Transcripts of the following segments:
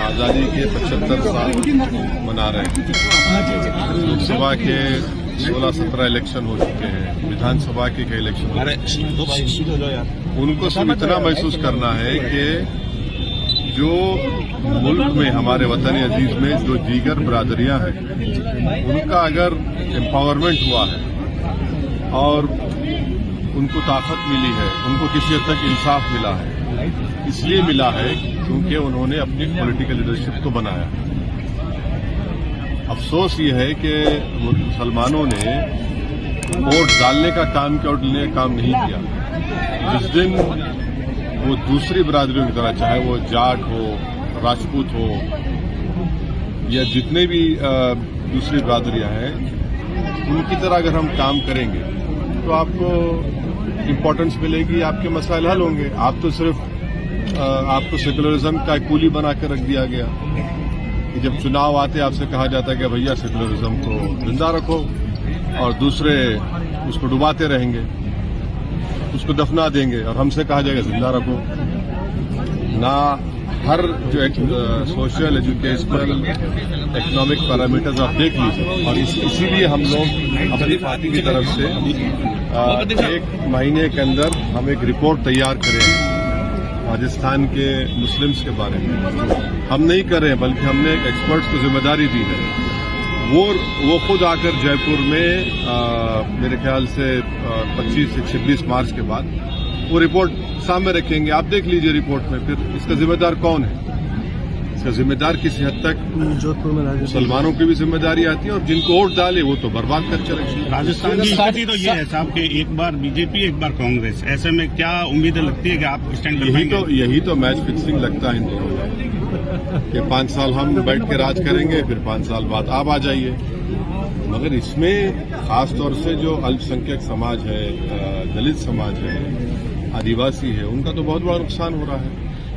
आज़ादी के 75 साल मना रहे हैं। लोकसभा के 16-17 इलेक्शन हो चुके हैं, विधानसभा के कई इलेक्शन हो चुके हैं। उनको सिर्फ इतना महसूस करना है कि जो मुल्क में हमारे वतन अजीज में जो दीगर बरादरियां हैं, उनका अगर एम्पावरमेंट हुआ है और उनको ताकत मिली है, उनको किसी हद तक इंसाफ मिला है, इसलिए मिला है क्योंकि उन्होंने अपनी पॉलिटिकल लीडरशिप को बनाया। अफसोस ये है कि मुसलमानों ने वोट डालने का काम किया, वोट लेने का काम नहीं किया। जिस दिन वो दूसरी बरादरियों की तरह, चाहे वो जाट हो, राजपूत हो या जितने भी दूसरी बरादरियां हैं, उनकी तरह अगर हम काम करेंगे तो आपको इम्पोर्टेंस मिलेगी, आपके मसाइल हल होंगे। आप तो सिर्फ आपको सेकुलरिज्म का कूली बना कर रख दिया गया कि जब चुनाव आते आपसे कहा जाता है कि भैया सेकुलरिज्म को जिंदा रखो, और दूसरे उसको डुबाते रहेंगे, उसको दफना देंगे, और हमसे कहा जाएगा जिंदा रखो। ना हर जो सोशल, एजुकेशनल, इकोनॉमिक पैरामीटर्स आप देख लीजिए, और इसीलिए हम लोग अपनी पार्टी की तरफ से एक महीने के अंदर हम एक रिपोर्ट तैयार करें राजस्थान के मुस्लिम्स के बारे में। हम नहीं कर रहे हैं, बल्कि हमने एक एक्सपर्ट्स को जिम्मेदारी दी है। वो खुद आकर जयपुर में मेरे ख्याल से 25 से 26 मार्च के बाद वो रिपोर्ट सामने रखेंगे। आप देख लीजिए रिपोर्ट में, फिर इसका जिम्मेदार कौन है। इसका जिम्मेदार किसी हद तक मुसलमानों की भी जिम्मेदारी आती है, और जिनको वोट डाले वो तो बर्बाद कर चले। राजस्थान की स्थिति तो ये है साहब कि एक बार बीजेपी, एक बार कांग्रेस। ऐसे में क्या उम्मीदें लगती है कि आप स्टैंड कर यही तो मैच फिक्सिंग लगता है इन दोनों का, कि 5 साल हम बैठ के राज करेंगे, फिर 5 साल बाद आप आ जाइए। मगर इसमें खासतौर से जो अल्पसंख्यक समाज है, दलित समाज है, आदिवासी है, उनका तो बहुत बड़ा नुकसान हो रहा है।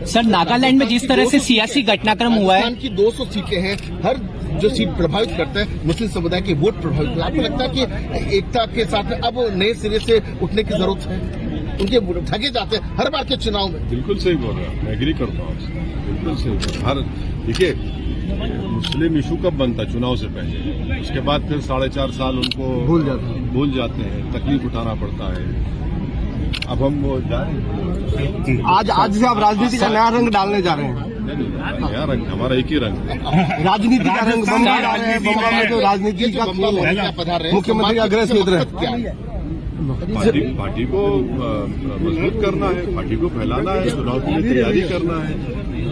सर, नागालैंड में जिस तरह से सियासी घटनाक्रम हुआ है, की 200 सीटें हैं, हर जो सीट प्रभावित करता है मुस्लिम समुदाय के वोट प्रभावित करता है। आपको लगता है कि एकता के साथ में अब नए सिरे से उठने की जरूरत है? उनके ठगे जाते हैं हर बार के चुनाव में। बिल्कुल सही बोल रहा है, मैं एग्री करता हूँ, बिल्कुल सही। हर देखिए, मुस्लिम इशू कब बनता है? चुनाव से पहले। उसके बाद फिर 4.5 साल उनको भूल जाते हैं, तकलीफ उठाना पड़ता है। अब हम वो आज से आप राजनीति का नया रंग डालने जा रहे हैं। नया रंग, हमारा एक ही रंग है, राजनीति का रंग बम्बा डाल रहे हैं। बम्बा में तो राजनीति का मुख्यमंत्री का गृह क्षेत्र है। पार्टी को मजबूत करना है, पार्टी को फैलाना है, चुनाव की तैयारी करना है।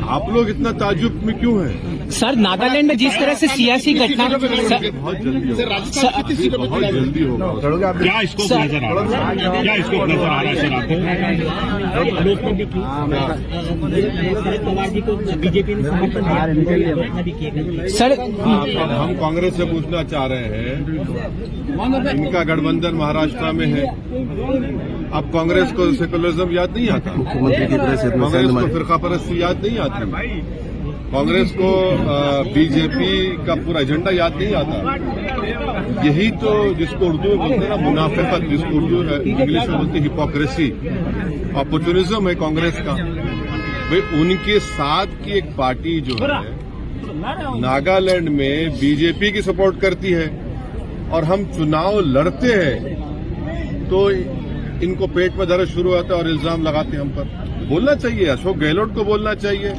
आप लोग इतना ताज्जुब में क्यों हैं? सर, नागालैंड में जिस तरह से सियासी घटना बहुत जल्दी होगा। क्या इसको नजर आ रहा है? क्या इसको नजर आ रहा है सर आपको? सर, हम कांग्रेस से पूछना चाह रहे हैं, इनका गठबंधन महाराष्ट्र में है। अब कांग्रेस को सेकुलरिज्म याद नहीं आता, कांग्रेस को फिरका परस्ती याद नहीं आती, कांग्रेस को बीजेपी का पूरा एजेंडा याद नहीं आता। यही तो जिसको उर्दू में बोलते हैं ना मुनाफिकत, जिसको उर्दू इंग्लिश में बोलते हैं हिपोक्रेसी, अपॉर्चुनिज्म है कांग्रेस का। भाई, उनके साथ की एक पार्टी जो है नागालैंड में बीजेपी की सपोर्ट करती है, और हम चुनाव लड़ते हैं तो इनको पेट में दर्द शुरू होता है और इल्जाम लगाते हैं हम पर। बोलना चाहिए, अशोक गहलोत को बोलना चाहिए,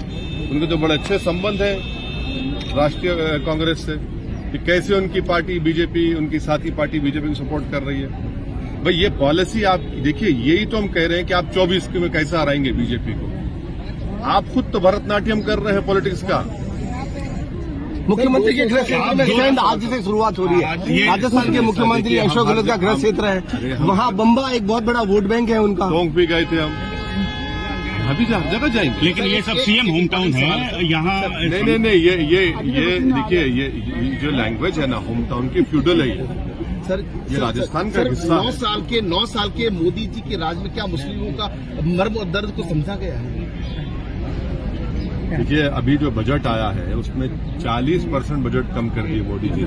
उनके तो बड़े अच्छे संबंध हैं राष्ट्रीय कांग्रेस से, कि कैसे उनकी पार्टी बीजेपी, उनकी साथी पार्टी बीजेपी को सपोर्ट कर रही है। भाई, ये पॉलिसी आप देखिए, यही तो हम कह रहे हैं कि आप 24 में कैसे हराएंगे बीजेपी को। आप खुद तो भरतनाट्यम कर रहे हैं पॉलिटिक्स का। मुख्यमंत्री के गृह क्षेत्र में सेंध आज से शुरुआत हो रही है। राजस्थान के मुख्यमंत्री अशोक गहलोत का गृह क्षेत्र है, वहाँ बम्बा एक बहुत बड़ा वोट बैंक है उनका। टोंक भी गए थे हम, अभी जगह जाएंगे। लेकिन ये सब सीएम होम टाउन है यहाँ। नहीं, ये देखिए, ये जो लैंग्वेज है ना होम टाउन की, फ्यूडल है सर। ये राजस्थान का हिस्सा। 9 साल के मोदी जी के राज में क्या मुस्लिमों का मर्म और दर्द को समझा गया है? देखिए, अभी जो बजट आया है उसमें 40% बजट कम कर दिए मोदी जी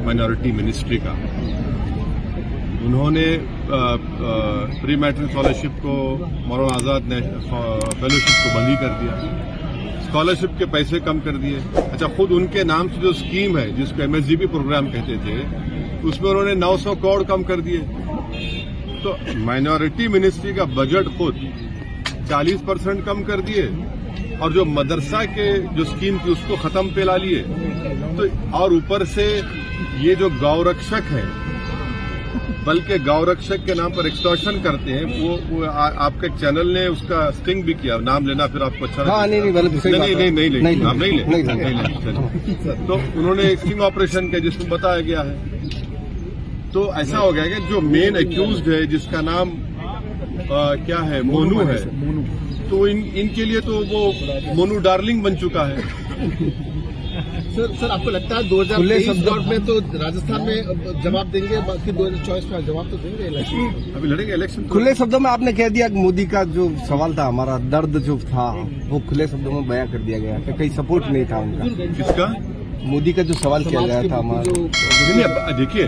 माइनॉरिटी मिनिस्ट्री का। उन्होंने प्री मैट्रिक स्कॉलरशिप को, मौलाना आजाद फेलोशिप को बंद ही कर दिया। स्कॉलरशिप के पैसे कम कर दिए। अच्छा, खुद उनके नाम से जो स्कीम है जिसको MSDP प्रोग्राम कहते थे, उसमें उन्होंने 900 करोड़ कम कर दिए। तो माइनॉरिटी मिनिस्ट्री का बजट खुद 40% कम कर दिए, और जो मदरसा के जो स्कीम थी उसको खत्म पे ला लिए। तो और ऊपर से ये जो गौरक्षक है, बल्कि गौरक्षक के नाम पर एक्सटॉर्शन करते हैं, वो आपके चैनल ने उसका स्टिंग भी किया, नाम लेना फिर आपको अच्छा हाँ, नहीं नहीं तो उन्होंने एक स्टिंग ऑपरेशन किया जिसमें बताया गया है। तो ऐसा हो गया कि जो मेन एक्यूज्ड है जिसका नाम क्या है, मोनू है, तो इनके लिए तो वो मोनू डार्लिंग बन चुका है। सर आपको लगता है 2023 में तो राजस्थान में जवाब देंगे, बाकी 2024 में जवाब तो देंगे इलेक्शन? अभी लड़ेंगे इलेक्शन। खुले शब्दों में आपने कह दिया कि मोदी का जो सवाल था, हमारा दर्द जो था वो खुले शब्दों में बयां कर दिया गया कि कहीं सपोर्ट नहीं था उनका। किसका? मोदी का जो सवाल किया गया था हमारा। देखिए,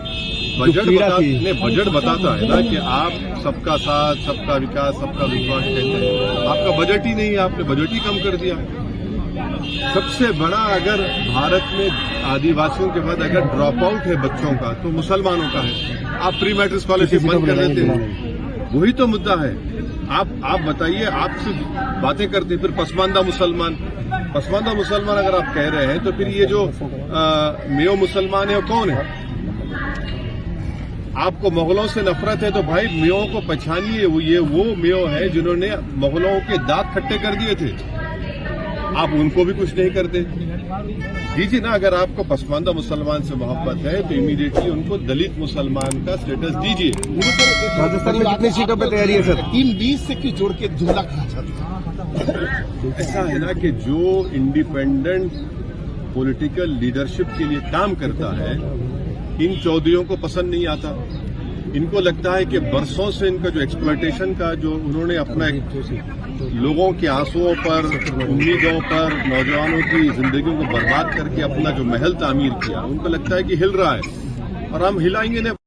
बजट बताता है ना कि आप सबका साथ, सबका विकास, सबका विश्वास कहते हैं। आपका बजट ही नहीं है, आपने बजट ही कम कर दिया। सबसे बड़ा अगर भारत में आदिवासियों के बाद अगर ड्रॉप आउट है बच्चों का तो मुसलमानों का है। आप प्री मैट्रिक स्कॉलरशिप बंद कर देते हैं, वही तो मुद्दा है। आप बताइए, आप सिर्फ बातें करते हैं, फिर पसमानदा मुसलमान अगर आप कह रहे हैं तो फिर ये जो मेयो मुसलमान है वो कौन है? आपको मुगलों से नफरत है तो भाई मेयों को पहचानिए, वो मेयो है जिन्होंने मुगलों के दांत खट्टे कर दिए थे। आप उनको भी कुछ नहीं करते। दीजिए ना, अगर आपको पसमानदा मुसलमान से मोहब्बत है तो इमीडिएटली उनको दलित मुसलमान का स्टेटस दीजिए। राजस्थान में कितनी सीटों पर तैयारी है सर? 3-20 से क्यों जोड़ के जुमला कहा जाता है? ऐसा है ना कि जो इंडिपेंडेंट पॉलिटिकल लीडरशिप के लिए काम करता है, इन चौधरियों को पसंद नहीं आता। इनको लगता है कि बरसों से इनका जो एक्सप्लॉयटेशन का जो उन्होंने अपना लोगों के आंसुओं पर, उम्मीदों पर, नौजवानों की जिंदगियों को बर्बाद करके अपना जो महल तामीर किया, उनको लगता है कि हिल रहा है और हम हिलाएंगे नहीं।